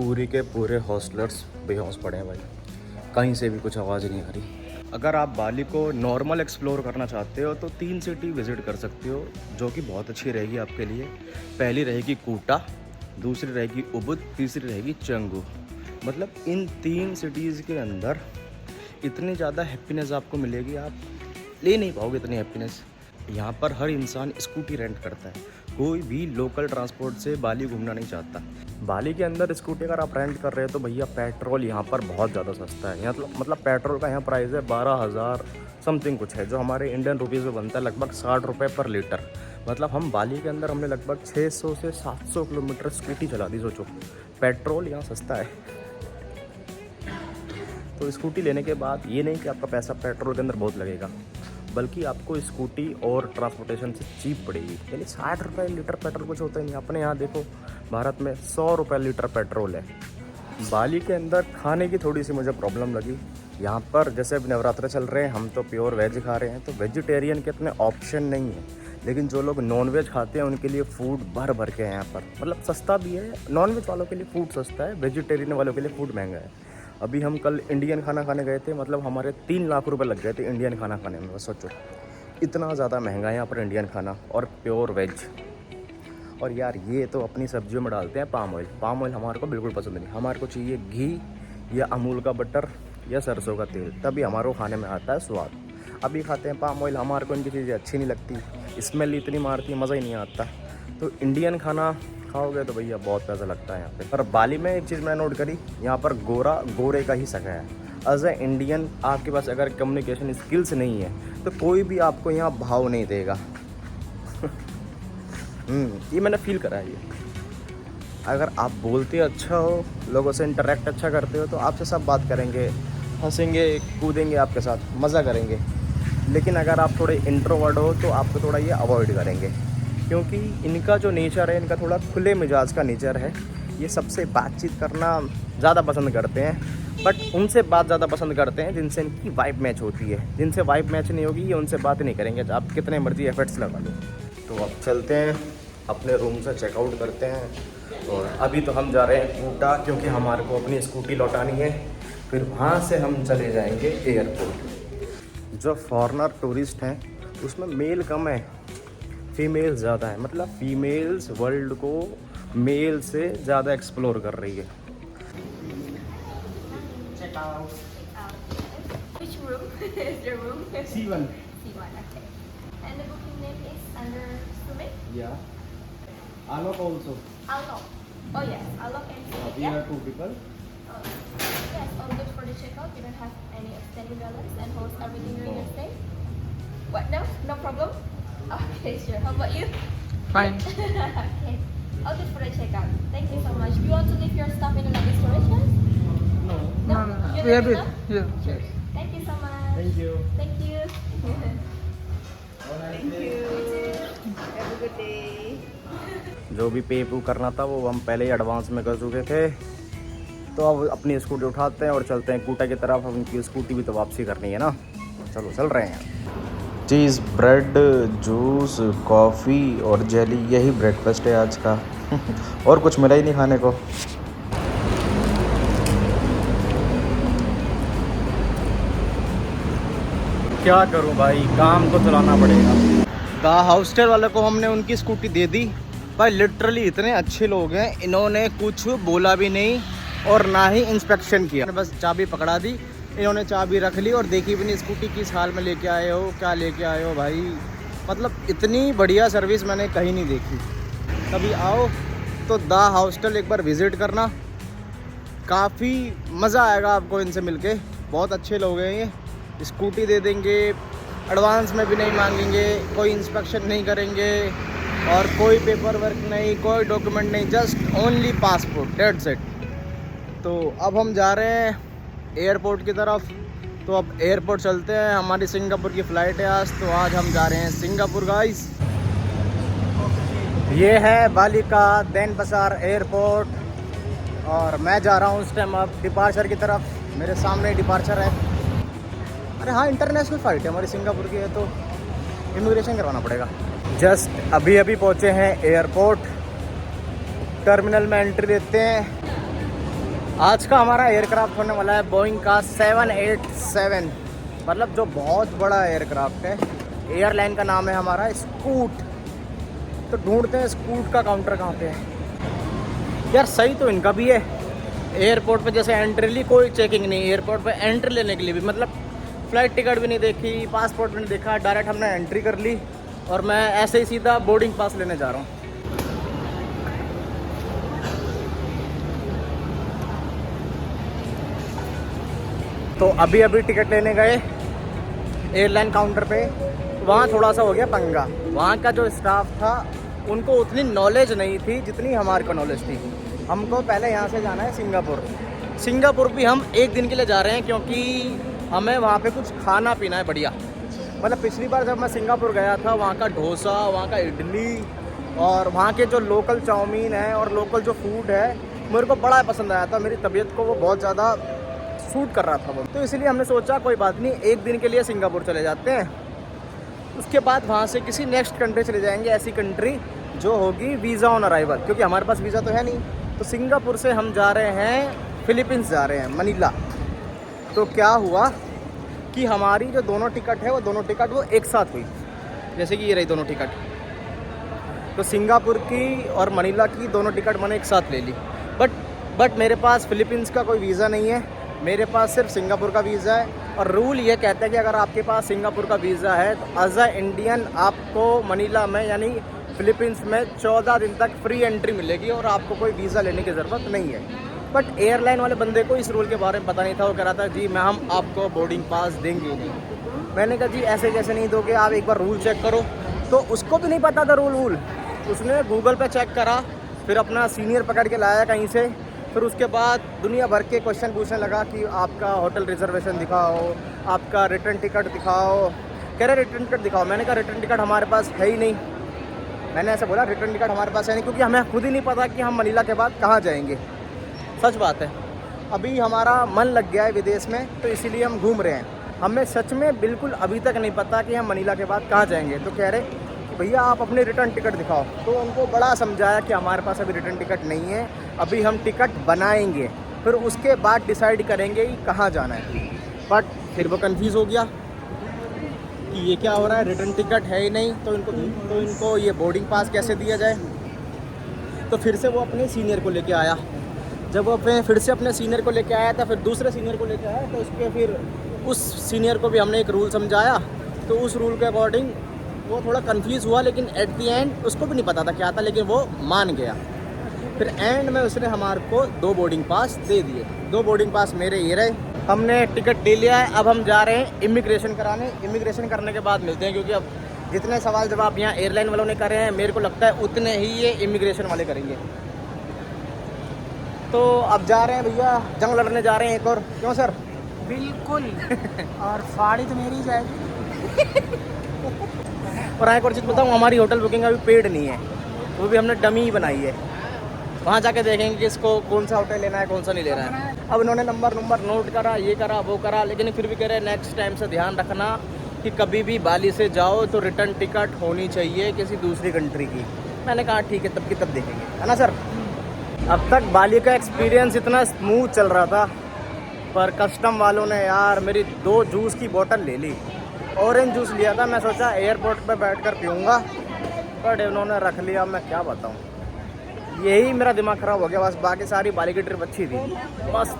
पूरी के पूरे हॉस्टलर्स बेहोश पड़े हैं भाई, कहीं से भी कुछ आवाज़ नहीं आ रही। अगर आप बाली को नॉर्मल एक्सप्लोर करना चाहते हो तो 3 सिटी विज़िट कर सकते हो, जो कि बहुत अच्छी रहेगी आपके लिए। पहली रहेगी कूटा, दूसरी रहेगी उबुद, तीसरी रहेगी चंगू। मतलब इन 3 सिटीज़ के अंदर इतनी ज़्यादा हैप्पीनेस आपको मिलेगी, आप ले नहीं पाओगे इतनी हैप्पीनेस। यहाँ पर हर इंसान स्कूटी रेंट करता है, कोई भी लोकल ट्रांसपोर्ट से बाली घूमना नहीं चाहता। बाली के अंदर स्कूटी अगर आप रेंट कर रहे हो तो भैया पेट्रोल यहाँ पर बहुत ज़्यादा सस्ता है। यहाँ मतलब पेट्रोल का यहाँ प्राइस है 12,000 समथिंग कुछ है, जो हमारे इंडियन रुपीज़ में बनता है लगभग 60 रुपये पर लीटर। मतलब हम बाली के अंदर हमने लगभग 600 से 700 किलोमीटर स्कूटी चला दी। सोचो पेट्रोल यहाँ सस्ता है। तो स्कूटी लेने के बाद ये नहीं कि आपका पैसा पेट्रोल के अंदर बहुत लगेगा, बल्कि आपको स्कूटी और ट्रांसपोर्टेशन से चीप पड़ेगी। यानी 60 रुपये लीटर पेट्रोल कुछ होता ही नहीं। अपने यहाँ देखो भारत में 100 रुपये लीटर पेट्रोल है। बाली के अंदर खाने की थोड़ी सी मुझे प्रॉब्लम लगी। यहाँ पर जैसे अब नवरात्र चल रहे हैं, हम तो प्योर वेज खा रहे हैं, तो वेजिटेरियन के इतने ऑप्शन नहीं है। लेकिन जो लोग नॉन वेज खाते हैं उनके लिए फ़ूड भर भर के हैं यहाँ पर। मतलब सस्ता भी है, नॉन वेज वालों के लिए फ़ूड सस्ता है, वेजिटेरियन वालों के लिए फ़ूड महंगा है। अभी हम कल इंडियन खाना खाने गए थे, मतलब हमारे 3 लाख रुपए लग गए थे इंडियन खाना खाने में। बस सोचो इतना ज़्यादा महंगा है यहाँ पर इंडियन खाना और प्योर वेज। और यार ये तो अपनी सब्जियों में डालते हैं पाम ऑयल। पाम ऑयल हमारे को बिल्कुल पसंद नहीं। हमारे को चाहिए घी या अमूल का बटर या सरसों का तेल, तभी हमारे को खाने में आता है स्वाद। अभी खाते हैं पाम ऑयल, हमारे को इनकी चीज़ें अच्छी नहीं लगती, स्मेल इतनी मारती है, मज़ा ही नहीं आता। तो इंडियन खाना खाओगे तो भैया बहुत पैसा लगता है यहाँ पे। पर बाली में एक चीज़ मैंने नोट करी, यहाँ पर गोरा गोरे का ही सगा है। एज ए इंडियन आपके पास अगर कम्युनिकेशन स्किल्स नहीं है तो कोई भी आपको यहाँ भाव नहीं देगा। ये मैंने फील करा है। ये अगर आप बोलते अच्छा हो, लोगों से इंटरेक्ट अच्छा करते हो, तो आपसे सब बात करेंगे, हंसेंगे, कूदेंगे आपके साथ, मज़ा करेंगे। लेकिन अगर आप थोड़े इंट्रोवर्ट हो तो आपको थोड़ा ये अवॉइड करेंगे, क्योंकि इनका जो नेचर है, इनका थोड़ा खुले मिजाज का नेचर है। ये सबसे बातचीत करना ज़्यादा पसंद करते हैं, बट उनसे बात ज़्यादा पसंद करते हैं जिनसे इनकी वाइब मैच होती है। जिनसे वाइब मैच नहीं होगी ये उनसे बात नहीं करेंगे, आप कितने मर्जी एफर्ट्स लगा लो। तो अब चलते हैं अपने रूम से, चेकआउट करते हैं। और अभी तो हम जा रहे हैं कूटा, क्योंकि हमारे को अपनी स्कूटी लौटानी है। फिर वहाँ से हम चले जाएंगे एयरपोर्ट। जो फॉरेनर टूरिस्ट हैं उसमें मेल कम है, फीमेल ज़्यादा है। मतलब फीमेल्स वर्ल्ड को मेल से ज़्यादा एक्सप्लोर कर रही है। Check out. Which room is your room? C1. C1, okay. And the booking name is under Sumit? Yeah. Alok also. Alok. Oh yes, Alok and Sumit. We are 2 people. Yes, all good for the checkout. You don't have any outstanding balance and holds everything during your stay. What? No? No problem? Okay, sure. How about you? Fine. Okay. All good for the checkout. Thank you so much. Do you want to leave your stuff in the luggage storage house? No. No? No. You We leave have it it. now? Yeah. Sure. Thank you so much. Thank you. Thank you. Thank you. Have a good day. जो भी पे पू करना था वो हम पहले ही advance में कर चुके थे। तो अब अपनी स्कूटी उठाते हैं और चलते हैं कूटा की तरफ। अब उनकी स्कूटी भी तो वापसी करनी है ना। चलो चल रहे हैं। चीज़, ब्रेड, जूस, कॉफ़ी और जेली, यही ब्रेकफास्ट है आज का। और कुछ मिला ही नहीं खाने को। क्या करूं भाई, काम तो चलाना पड़ेगा। द हॉस्टल वाले को हमने उनकी स्कूटी दे दी भाई। लिटरली इतने अच्छे लोग हैं, इन्होंने कुछ बोला भी नहीं और ना ही इंस्पेक्शन किया। बस चाबी पकड़ा दी, इन्होंने चाबी रख ली और देखी भी नहीं स्कूटी किस हाल में लेके आए हो, क्या लेके आए हो भाई। मतलब इतनी बढ़िया सर्विस मैंने कहीं नहीं देखी। कभी आओ तो द हॉस्टल एक बार विज़िट करना, काफ़ी मज़ा आएगा आपको इनसे मिलके। बहुत अच्छे लोग हैं ये। स्कूटी दे देंगे, एडवांस में भी नहीं मांगेंगे, कोई इंस्पेक्शन नहीं करेंगे और कोई पेपर वर्क नहीं, कोई डॉक्यूमेंट नहीं, just only passport, that's it. तो अब हम जा रहे हैं एयरपोर्ट की तरफ। तो अब एयरपोर्ट चलते हैं, हमारी सिंगापुर की फ़्लाइट है आज, तो आज हम जा रहे हैं सिंगापुर गाइस। ये है बाली का देनपसार एयरपोर्ट और मैं जा रहा हूँ उस टाइम अब डिपार्चर की तरफ। मेरे सामने डिपार्चर है। अरे हाँ, इंटरनेशनल फ़्लाइट है हमारी सिंगापुर की है, तो इमिग्रेशन करवाना पड़ेगा। जस्ट अभी अभी पहुँचे हैं एयरपोर्ट। टर्मिनल में एंट्री देते हैं आज का हमारा एयरक्राफ्ट होने वाला है बोइंग का 787, मतलब जो बहुत बड़ा एयरक्राफ्ट है। एयरलाइन का नाम है हमारा स्कूट। तो ढूंढते हैं स्कूट का काउंटर कहाँ पे है। यार सही तो इनका भी है। एयरपोर्ट पे जैसे एंट्री ली, कोई चेकिंग नहीं। एयरपोर्ट पे एंट्री लेने के लिए भी, मतलब फ़्लाइट टिकट भी नहीं देखी, पासपोर्ट भी नहीं देखा, डायरेक्ट हमने एंट्री कर ली और मैं ऐसे ही सीधा बोर्डिंग पास लेने जा रहा हूँ। तो अभी अभी टिकट लेने गए एयरलाइन काउंटर पे, वहाँ थोड़ा सा हो गया पंगा। वहाँ का जो स्टाफ था उनको उतनी नॉलेज नहीं थी जितनी हमारे को नॉलेज थी। हमको पहले यहाँ से जाना है सिंगापुर। सिंगापुर भी हम एक दिन के लिए जा रहे हैं क्योंकि हमें वहाँ पे कुछ खाना पीना है बढ़िया। मतलब पिछली बार जब मैं सिंगापुर गया था, वहाँ का डोसा, वहाँ का इडली और वहाँ के जो लोकल चाउमीन है और लोकल जो फूड है मेरे को बड़ा पसंद आया था। मेरी तबीयत को वो बहुत ज़्यादा सूट कर रहा था वो, तो इसलिए हमने सोचा कोई बात नहीं, एक दिन के लिए सिंगापुर चले जाते हैं। उसके बाद वहाँ से किसी नेक्स्ट कंट्री चले जाएंगे, ऐसी कंट्री जो होगी वीज़ा ऑन अराइवल, क्योंकि हमारे पास वीज़ा तो है नहीं। तो सिंगापुर से हम जा रहे हैं फिलीपींस जा रहे हैं, मनीला। तो क्या हुआ कि हमारी जो दोनों टिकट है वो दोनों टिकट वो एक साथ हुई, जैसे कि ये रही दोनों टिकट। तो सिंगापुर की और मनीला की दोनों टिकट मैंने एक साथ ले ली। बट मेरे पास फिलीपींस का कोई वीज़ा नहीं है, मेरे पास सिर्फ सिंगापुर का वीज़ा है। और रूल ये कहता है कि अगर आपके पास सिंगापुर का वीज़ा है तो एज अ इंडियन आपको मनीला में यानी फिलीपींस में 14 दिन तक फ्री एंट्री मिलेगी और आपको कोई वीज़ा लेने की ज़रूरत नहीं है। बट एयरलाइन वाले बंदे को इस रूल के बारे में पता नहीं था। वो कह रहा था जी हम आपको बोर्डिंग पास देंगे नहीं। मैंने कहा जी ऐसे कैसे नहीं दोगे, आप एक बार रूल चेक करो। तो उसको भी नहीं पता था रूल। उसने गूगल पे चेक करा, फिर अपना सीनियर पकड़ के लाया कहीं से, फिर उसके बाद दुनिया भर के क्वेश्चन पूछने लगा कि आपका होटल रिजर्वेशन दिखाओ, आपका रिटर्न टिकट दिखाओ। कह रहे रिटर्न टिकट दिखाओ। मैंने कहा रिटर्न टिकट हमारे पास है ही नहीं। मैंने ऐसे बोला रिटर्न टिकट हमारे पास है नहीं, क्योंकि हमें खुद ही नहीं पता कि हम मनीला के बाद कहाँ जाएंगे। सच बात है, अभी हमारा मन लग गया है विदेश में, तो इसीलिए हम घूम रहे हैं। हमें सच में बिल्कुल अभी तक नहीं पता कि हम मनीला के बाद कहाँ जाएंगे। तो कह रहे भैया आप अपने रिटर्न टिकट दिखाओ। तो उनको बड़ा समझाया कि हमारे पास अभी रिटर्न टिकट नहीं है, अभी हम टिकट बनाएंगे, फिर उसके बाद डिसाइड करेंगे कि कहाँ जाना है। बट फिर वो कंफ्यूज हो गया कि ये क्या हो रहा है, रिटर्न टिकट है ही नहीं, तो इनको ये बोर्डिंग पास कैसे दिया जाए। तो फिर से वो अपने सीनियर को लेके आया। जब वो फिर से अपने सीनियर को लेके आया था, फिर दूसरे सीनियर को लेके आया, तो उसके फिर उस सीनियर को भी हमने एक रूल समझाया। तो उस रूल के अकॉर्डिंग वो थोड़ा कंफ्यूज हुआ, लेकिन एट दी एंड उसको भी नहीं पता था क्या था, लेकिन वो मान गया। फिर एंड में उसने हमारे को 2 बोर्डिंग पास दे दिए। 2 बोर्डिंग पास मेरे ये रहे। हमने टिकट ले लिया है, अब हम जा रहे हैं इमिग्रेशन कराने। इमिग्रेशन करने के बाद मिलते हैं, क्योंकि अब जितने सवाल जवाब यहाँ एयरलाइन वालों ने करे हैं, मेरे को लगता है उतने ही ये इमिग्रेशन वाले करेंगे। तो अब जा रहे हैं भैया, जंग लड़ने जा रहे हैं एक और। क्यों सर? बिल्कुल। और फाड़ी तो मेरी जाएगी। और एक और चीज़ बताऊँ, हमारी होटल बुकिंग अभी पेड नहीं है, वो भी हमने डमी बनाई है। वहाँ जाके देखेंगे कि इसको कौन सा होटल लेना है, कौन सा नहीं लेना है। अब इन्होंने नंबर नोट करा, ये करा वो करा, लेकिन फिर भी कह रहे नेक्स्ट टाइम से ध्यान रखना कि कभी भी बाली से जाओ तो रिटर्न टिकट होनी चाहिए किसी दूसरी कंट्री की। मैंने कहा ठीक है, तब की तब देखेंगे, है ना सर। अब तक बाली का एक्सपीरियंस इतना स्मूथ चल रहा था, पर कस्टम वालों ने यार मेरी 2 जूस की बोतल ले ली। ऑरेंज जूस लिया था, मैं सोचा एयरपोर्ट पे बैठकर पीऊँगा, बट इन्होंने रख लिया। मैं क्या बताऊँ, यही मेरा दिमाग ख़राब हो गया बस। बाकी सारी बाली की ट्रिप अच्छी थी बस।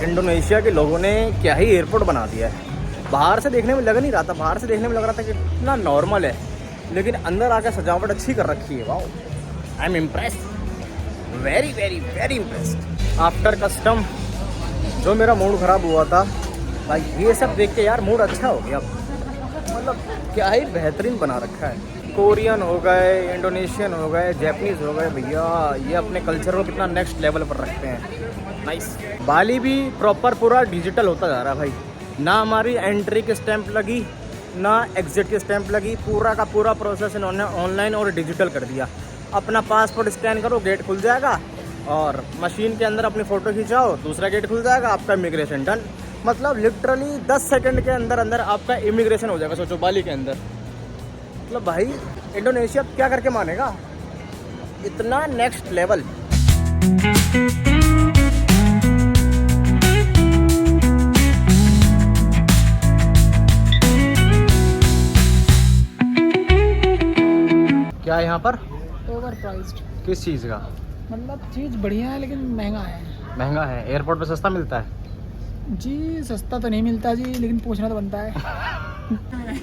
इंडोनेशिया के लोगों ने क्या ही एयरपोर्ट बना दिया है। बाहर से देखने में लग नहीं रहा था, बाहर से देखने में लग रहा था कि इतना नॉर्मल है, लेकिन अंदर आकर सजावट अच्छी कर रखी है। Wow, I am impressed, very very very impressed. After custom जो मेरा मूड ख़राब हुआ था भाई, ये सब देख के यार मूड अच्छा हो गया। मतलब क्या ही बेहतरीन बना रखा है। कोरियन हो गए, इंडोनेशियन हो गए, जैपनीज़ हो गए, भैया ये अपने कल्चर को कितना नेक्स्ट लेवल पर रखते हैं। नाइस। बाली भी प्रॉपर पूरा डिजिटल होता जा रहा है भाई। ना हमारी एंट्री की स्टैंप लगी, ना एग्जिट की स्टैंप लगी। पूरा का पूरा प्रोसेस इन्होंने ऑनलाइन और डिजिटल कर दिया। अपना पासपोर्ट स्कैन करो, गेट खुल जाएगा, और मशीन के अंदर अपनी फ़ोटो खिंचाओ, दूसरा गेट खुल जाएगा, आपका इमिग्रेशन डन। मतलब लिटरली 10 सेकंड के अंदर अंदर आपका इमिग्रेशन हो जाएगा। सोचो बाली के अंदर। मतलब भाई इंडोनेशिया क्या करके मानेगा, इतना नेक्स्ट लेवल। क्या है यहाँ पर? Over priced. किस चीज़ का? मतलब चीज़ बढ़िया है लेकिन महंगा है। महंगा है? एयरपोर्ट पे सस्ता मिलता है? जी सस्ता तो नहीं मिलता जी, लेकिन पूछना तो बनता है।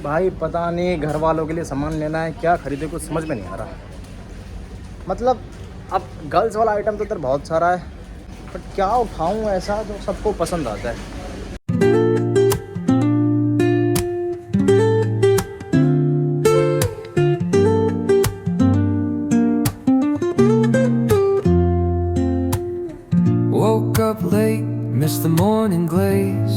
भाई पता नहीं घर वालों के लिए सामान लेना है, क्या खरीदे कुछ समझ में नहीं आ रहा। मतलब अब गर्ल्स वाला आइटम तो इधर बहुत सारा है, बट क्या उठाऊं ऐसा जो सबको पसंद आता है। Woke up late, missed the morning glaze.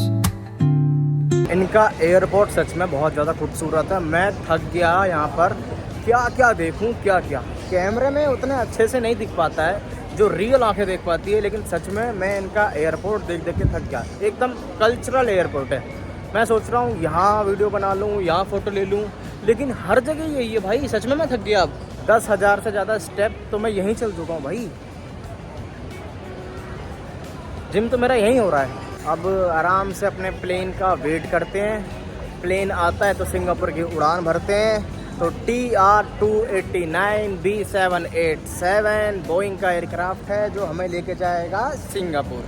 इनका एयरपोर्ट सच में बहुत ज़्यादा खूबसूरत है। मैं थक गया यहाँ पर, क्या क्या देखूँ क्या क्या। कैमरे में उतने अच्छे से नहीं दिख पाता है जो रियल आंखें देख पाती है, लेकिन सच में मैं इनका एयरपोर्ट देख देख के थक गया। एकदम कल्चरल एयरपोर्ट है। मैं सोच रहा हूँ यहाँ वीडियो बना लूँ, यहाँ फ़ोटो ले लूँ, लेकिन हर जगह यही है भाई। सच में मैं थक गया। अब 10,000 से ज़्यादा स्टेप तो मैं यहीं चल चुका हूँ भाई। जिम तो मेरा यहीं हो रहा है। अब आराम से अपने प्लेन का वेट करते हैं। प्लेन आता है तो सिंगापुर की उड़ान भरते हैं। तो TR-289 B787 बोइंग का एयरक्राफ्ट है जो हमें लेके जाएगा सिंगापुर।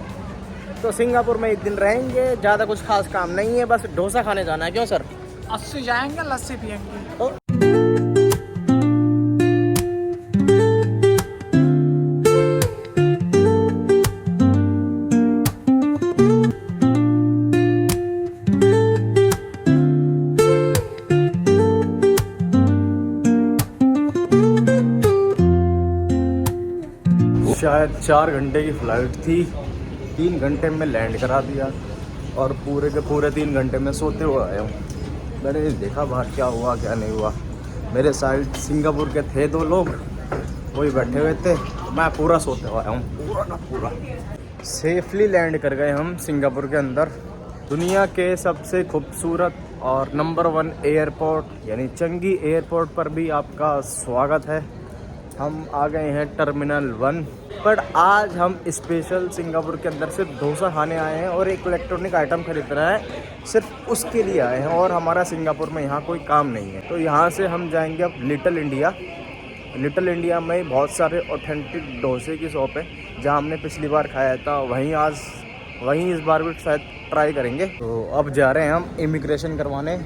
तो सिंगापुर में एक दिन रहेंगे, ज़्यादा कुछ खास काम नहीं है, बस डोसा खाने जाना है। क्यों सर? 80 जाएंगे, लस्सी पियेंगे। तो शायद 4 घंटे की फ़्लाइट थी, 3 घंटे में लैंड करा दिया और पूरे के पूरे 3 घंटे में सोते हुए आया हूँ। मैंने नहीं देखा बाहर क्या हुआ क्या नहीं हुआ। मेरे साइड सिंगापुर के थे 2 लोग, वही बैठे हुए थे, मैं पूरा सोते हुए आया हूँ, पूरा का पूरा। सेफली लैंड कर गए हम सिंगापुर के अंदर। दुनिया के सबसे खूबसूरत और नंबर 1 एयरपोर्ट यानी चंगी एयरपोर्ट पर भी आपका स्वागत है। हम आ गए हैं टर्मिनल 1, पर आज हम स्पेशल सिंगापुर के अंदर सिर्फ डोसा खाने आए हैं और एक इलेक्ट्रॉनिक आइटम खरीद रहे हैं, सिर्फ उसके लिए आए हैं। और हमारा सिंगापुर में यहाँ कोई काम नहीं है। तो यहाँ से हम जाएंगे अब लिटिल इंडिया। लिटिल इंडिया में बहुत सारे ऑथेंटिक डोसे की शॉप है, जहाँ हमने पिछली बार खाया था, वहीं इस बार भी शायद ट्राई करेंगे। तो अब जा रहे हैं हम इमिग्रेशन करवाने,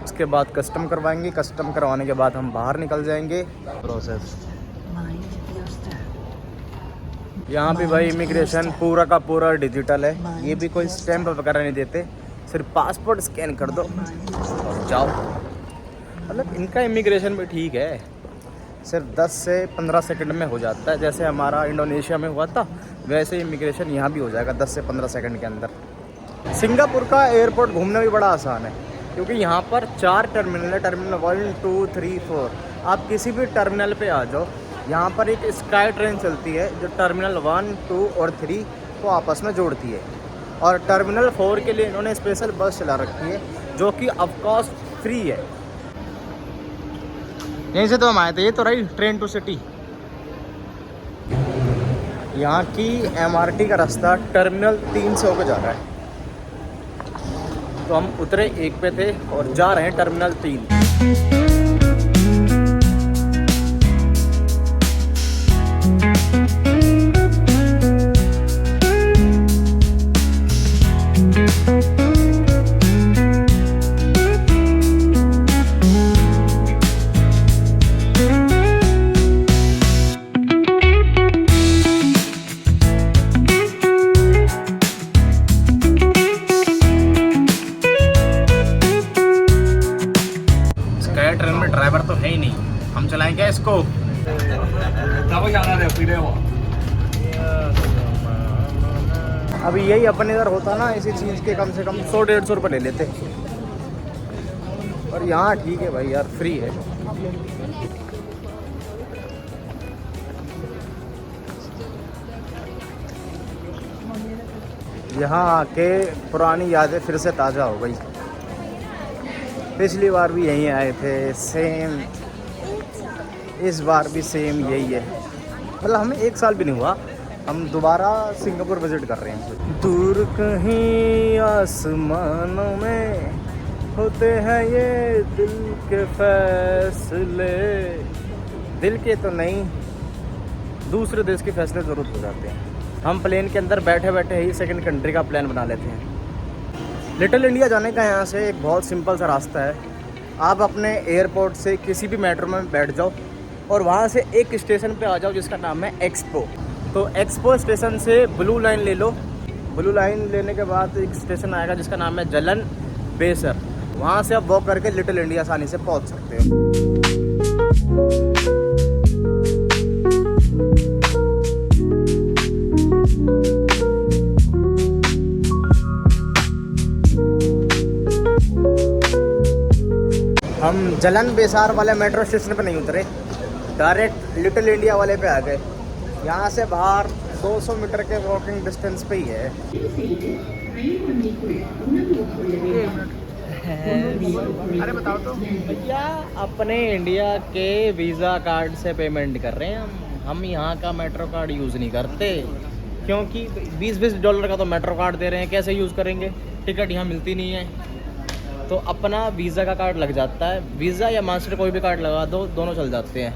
उसके बाद कस्टम करवाएंगे। कस्टम करवाने के बाद हम बाहर निकल जाएंगे। प्रोसेस यहाँ भी भाई इमिग्रेशन पूरा का पूरा डिजिटल है। ये भी कोई स्टैम्प वगैरह नहीं देते, सिर्फ पासपोर्ट स्कैन कर दो और जाओ। मतलब इनका इमिग्रेशन भी ठीक है, सिर्फ 10 से 15 सेकंड में हो जाता है। जैसे हमारा इंडोनेशिया में हुआ था, वैसे इमिग्रेशन यहाँ भी हो जाएगा 10 से 15 सेकंड के अंदर। सिंगापुर का एयरपोर्ट घूमना भी बड़ा आसान है, क्योंकि यहाँ पर 4 टर्मिनल है। टर्मिनल 1, 2, 3, 4। आप किसी भी टर्मिनल पे आ जाओ। यहाँ पर एक स्काई ट्रेन चलती है जो टर्मिनल 1, 2 और 3 को आपस में जोड़ती है। और टर्मिनल 4 के लिए इन्होंने स्पेशल बस चला रखी है, जो कि ऑफकोर्स फ्री है। यहीं से तो हम आए थे, ये तो रही ट्रेन टू सिटी। यहाँ की MRT का रास्ता टर्मिनल 3 से होकर जा रहा है। तो हम उतरे 1 पे थे और जा रहे हैं टर्मिनल 3। ट्रेन में ड्राइवर तो है ही नहीं, हम चलाएंगे इसको। अभी यही अपन इधर होता ना, इसी चीज़ के कम से कम 100-150 रुपये ले लेते। और यहाँ ठीक है भाई यार, फ्री है। यहाँ आके पुरानी यादें फिर से ताज़ा हो गई। पिछली बार भी यहीं आए थे, सेम इस बार भी सेम यही है। मतलब हमें 1 साल भी नहीं हुआ, हम दोबारा सिंगापुर विज़िट कर रहे हैं। दूर कहीं आसमानों में होते हैं ये दिल के फैसले, दिल के तो नहीं, दूसरे देश के फैसले ज़रूर हो जाते हैं। हम प्लेन के अंदर बैठे बैठे ही सेकंड कंट्री का प्लान बना लेते हैं। लिटिल इंडिया जाने का यहाँ से एक बहुत सिंपल सा रास्ता है। आप अपने एयरपोर्ट से किसी भी मेट्रो में बैठ जाओ और वहाँ से एक स्टेशन पे आ जाओ जिसका नाम है एक्सपो। तो एक्सपो स्टेशन से ब्लू लाइन ले लो। ब्लू लाइन लेने के बाद एक स्टेशन आएगा जिसका नाम है जलन बेसर। वहाँ से आप वॉक करके लिटिल इंडिया आसानी से पहुँच सकते हो। हम जलन बेसार वाले मेट्रो स्टेशन पे नहीं उतरे, डायरेक्ट लिटिल इंडिया वाले पे आ गए। यहाँ से बाहर 200 मीटर के वॉकिंग डिस्टेंस पे ही है। अरे बताओ तो भैया, अपने इंडिया के वीज़ा कार्ड से पेमेंट कर रहे हैं हम यहाँ का मेट्रो कार्ड यूज़ नहीं करते, क्योंकि $20 का तो मेट्रो कार्ड दे रहे हैं, कैसे यूज़ करेंगे? टिकट यहाँ मिलती नहीं है, तो अपना वीज़ा का कार्ड लग जाता है। वीज़ा या मास्टर कोई भी कार्ड लगा दो, दोनों चल जाते हैं।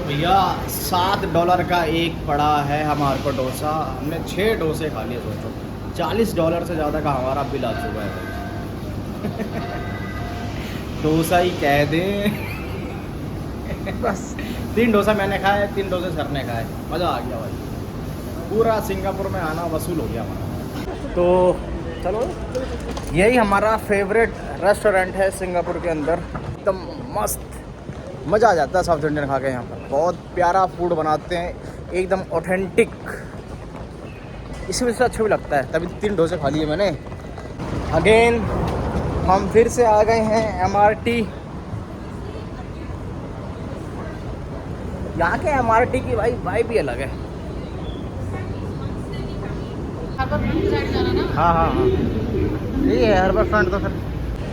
भैया $7 का एक पड़ा है हमारे को डोसा। हमने 6 डोसे खा लिए। सोचो $40 से ज़्यादा का हमारा बिल आ चुका है भाई। डोसा ही कह दें। बस 3 डोसा मैंने खाए, 3 डोसे सर ने खाए, मज़ा आ गया भाई। पूरा सिंगापुर में आना वसूल हो गया हमारा। तो चलो, यही हमारा फेवरेट रेस्टोरेंट है सिंगापुर के अंदर। एकदम मस्त, मज़ा आ जाता है साउथ इंडियन खा के। यहाँ पर बहुत प्यारा फूड बनाते हैं, एकदम ऑथेंटिक। इसी वजह से अच्छा भी लगता है, तभी 3 डोसे खा लिए मैंने। अगेन हम फिर से आ गए हैं MRT। यहाँ के MRT की भाई वाइब भी अलग है। हाँ हाँ हाँ, यही है हार्बर फ्रंट। तो फिर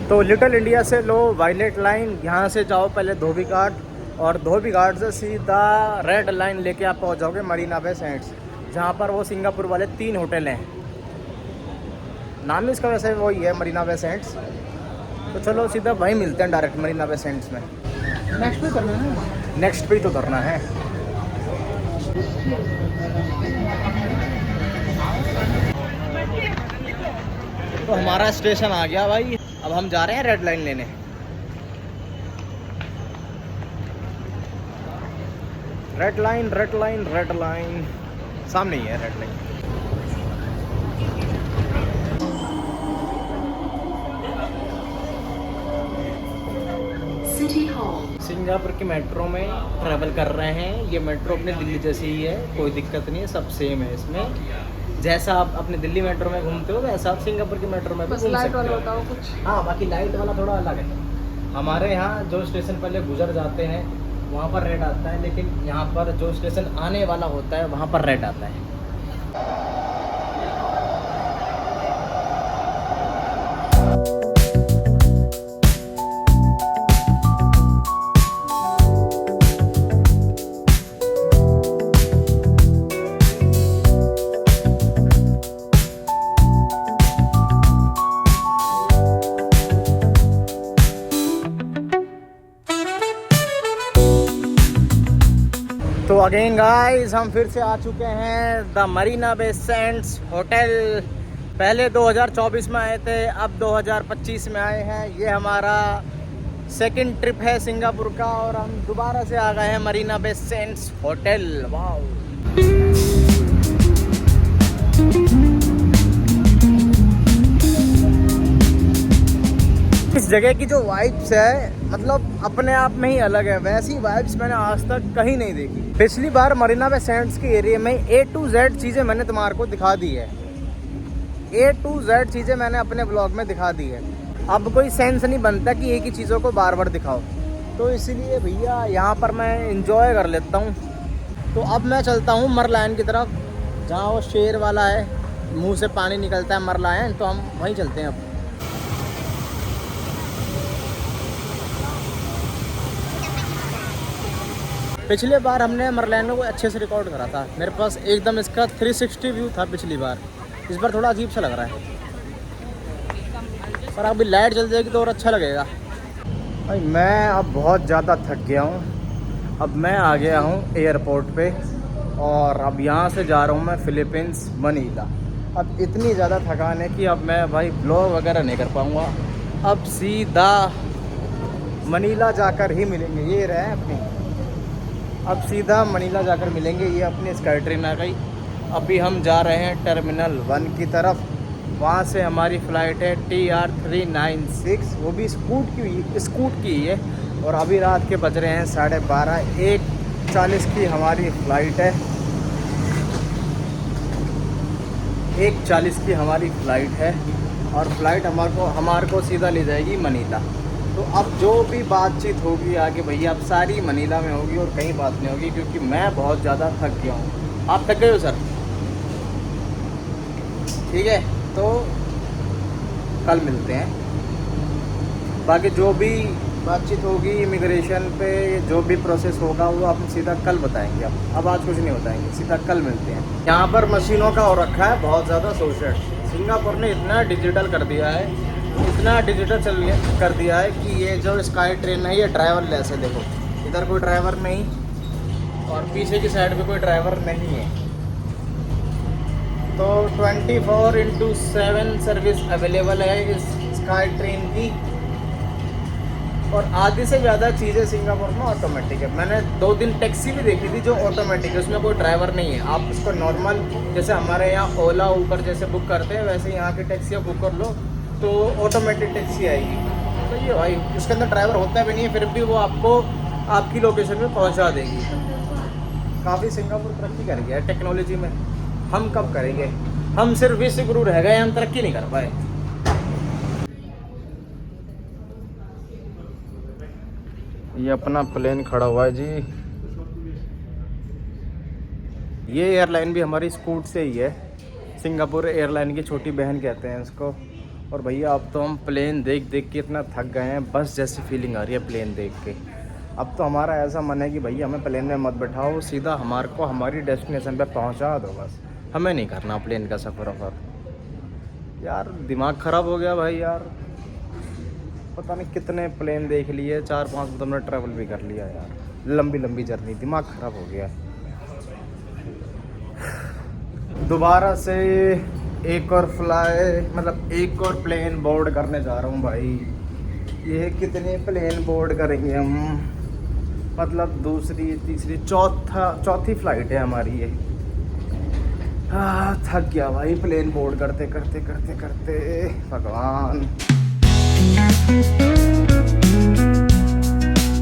तो लिटिल इंडिया से लो वायलेट लाइन, यहाँ से जाओ पहले धोबी घाट, और धोबी घाट से सीधा रेड लाइन लेके आप पहुँच जाओगे मरीना बे सैंड्स, जहाँ पर वो सिंगापुर वाले 3 होटल हैं। नाम इसका वैसे वही है, मरीना बे सैंड्स। तो चलो सीधा वहीं मिलते हैं डायरेक्ट मरीना बे सैंड्स में। नेक्स्ट पे करना है, नेक्स्ट पे ही तो करना है। तो हमारा स्टेशन आ गया भाई, अब हम जा रहे हैं रेड लाइन लेने। Red line red line red line, सामने ही है रेड लाइन। सिंगापुर की मेट्रो में ट्रैवल कर रहे हैं। ये मेट्रो अपने दिल्ली जैसी ही है, कोई दिक्कत नहीं है, सब सेम है इसमें। जैसा आप अपने दिल्ली मेट्रो में घूमते हो वैसा आप सिंगापुर की मेट्रो में भी घूम सकते हो। कुछ हाँ, बाकी लाइट वाला थोड़ा अलग है। हमारे यहाँ जो स्टेशन पहले गुजर जाते हैं वहाँ पर रेड आता है, लेकिन यहाँ पर जो स्टेशन आने वाला होता है वहाँ पर रेड आता है। तो अगेन गाइस, हम फिर से आ चुके हैं the Marina Bay Sands hotel. पहले 2024 में आए थे, अब 2025 में आए हैं। ये हमारा सेकंड ट्रिप है सिंगापुर का, और हम दोबारा से आ गए हैं Marina Bay Sands hotel. Wow. इस जगह की जो वाइब्स है मतलब अपने आप में ही अलग है। वैसी वाइब्स मैंने आज तक कहीं नहीं देखी। पिछली बार मरीना बे सैंड्स के एरिया में A to Z चीज़ें मैंने तुम्हारे को दिखा दी है। A to Z चीज़ें मैंने अपने ब्लॉग में दिखा दी है। अब कोई सेंस नहीं बनता कि एक ही चीज़ों को बार बार दिखाओ, तो इसीलिए भैया यहाँ पर मैं इंजॉय कर लेता हूँ। तो अब मैं चलता हूँ मरलायन की तरफ, जहाँ वो शेर वाला है, मुंह से पानी निकलता है मरलायन, तो हम वहीं चलते हैं अब। पिछले बार हमने मरलायन को अच्छे से रिकॉर्ड करा था, मेरे पास एकदम इसका 360 व्यू था पिछली बार। इस बार थोड़ा अजीब सा लग रहा है, पर अभी लाइट जल जाएगी तो और अच्छा लगेगा। भाई मैं अब बहुत ज़्यादा थक गया हूँ। अब मैं आ गया हूँ एयरपोर्ट पे और अब यहाँ से जा रहा हूँ मैं फिलीपींस मनीला। अब इतनी ज़्यादा थकान है कि अब मैं भाई ब्लॉग वगैरह नहीं कर पाऊँगा। अब सीधा मनीला जाकर ही मिलेंगे। ये रहे अपनी, अब सीधा मनीला जाकर मिलेंगे। ये अपनी स्काई ट्रेन आ गई। अभी हम जा रहे हैं टर्मिनल 1 की तरफ। वहाँ से हमारी फ़्लाइट है TR396, वो भी स्कूट की है। और अभी रात के बज रहे हैं 12:30, 1:40 की हमारी फ़्लाइट है। 1:40 की हमारी फ़्लाइट है और फ्लाइट हमारे को सीधा ले जाएगी मनीला। तो अब जो भी बातचीत होगी आगे भैया अब सारी मनीला में होगी और कहीं बात नहीं होगी, क्योंकि मैं बहुत ज़्यादा थक गया हूँ। आप थक गए हो सर? ठीक है, तो कल मिलते हैं। बाकी जो भी बातचीत होगी इमिग्रेशन पे, जो भी प्रोसेस होगा वो आप सीधा कल बताएंगे। अब आज कुछ नहीं बताएंगे, सीधा कल मिलते हैं। यहाँ पर मशीनों का हो रखा है बहुत ज़्यादा शोषण। सिंगापुर ने इतना डिजिटल कर दिया है, इतना डिजिटल कर दिया है कि ये जो स्काई ट्रेन है ये ड्राइवर लेस है। देखो इधर कोई ड्राइवर नहीं और पीछे की साइड पे कोई ड्राइवर नहीं है। तो 24/7 सर्विस अवेलेबल है इस स्काई ट्रेन की। और आधी से ज़्यादा चीज़ें सिंगापुर में ऑटोमेटिक है। मैंने 2 दिन टैक्सी भी देखी थी जो ऑटोमेटिक है, उसमें कोई ड्राइवर नहीं है। आप उसको नॉर्मल जैसे हमारे यहाँ ओला ऊबर जैसे बुक करते हैं वैसे यहाँ की टैक्सियाँ बुक कर लो तो ऑटोमेटिक टैक्सी आएगी। तो ये भाई उसके अंदर ड्राइवर होता भी नहीं है, फिर भी वो आपको आपकी लोकेशन पे पहुँचा देगी। काफ़ी सिंगापुर तरक्की कर गया है टेक्नोलॉजी में। हम कब करेंगे? हम सिर्फ विश्व गुरु रह गए, हम तरक्की नहीं कर पाए। ये अपना प्लेन खड़ा हुआ है जी। ये एयरलाइन भी हमारी स्कूट से ही है, सिंगापुर एयरलाइन की छोटी बहन कहते हैं इसको। और भैया अब तो हम प्लेन देख देख के इतना थक गए हैं, बस जैसी फीलिंग आ रही है प्लेन देख के। अब तो हमारा ऐसा मन है कि भैया हमें प्लेन में मत बैठाओ, सीधा हमारे को हमारी डेस्टिनेशन पे पहुंचा दो बस। हमें नहीं करना प्लेन का सफ़र वफ़र। यार दिमाग ख़राब हो गया भाई यार, पता नहीं कितने प्लेन देख लिए, 4-5 तो हमने ट्रैवल भी कर लिया यार, लंबी लंबी जर्नी। दिमाग ख़राब हो गया। दोबारा से एक और एक और प्लेन बोर्ड करने जा रहा हूँ भाई। ये कितने प्लेन बोर्ड करेंगे हम? मतलब दूसरी तीसरी चौथी फ्लाइट है हमारी ये। थक गया भाई प्लेन बोर्ड करते करते भगवान।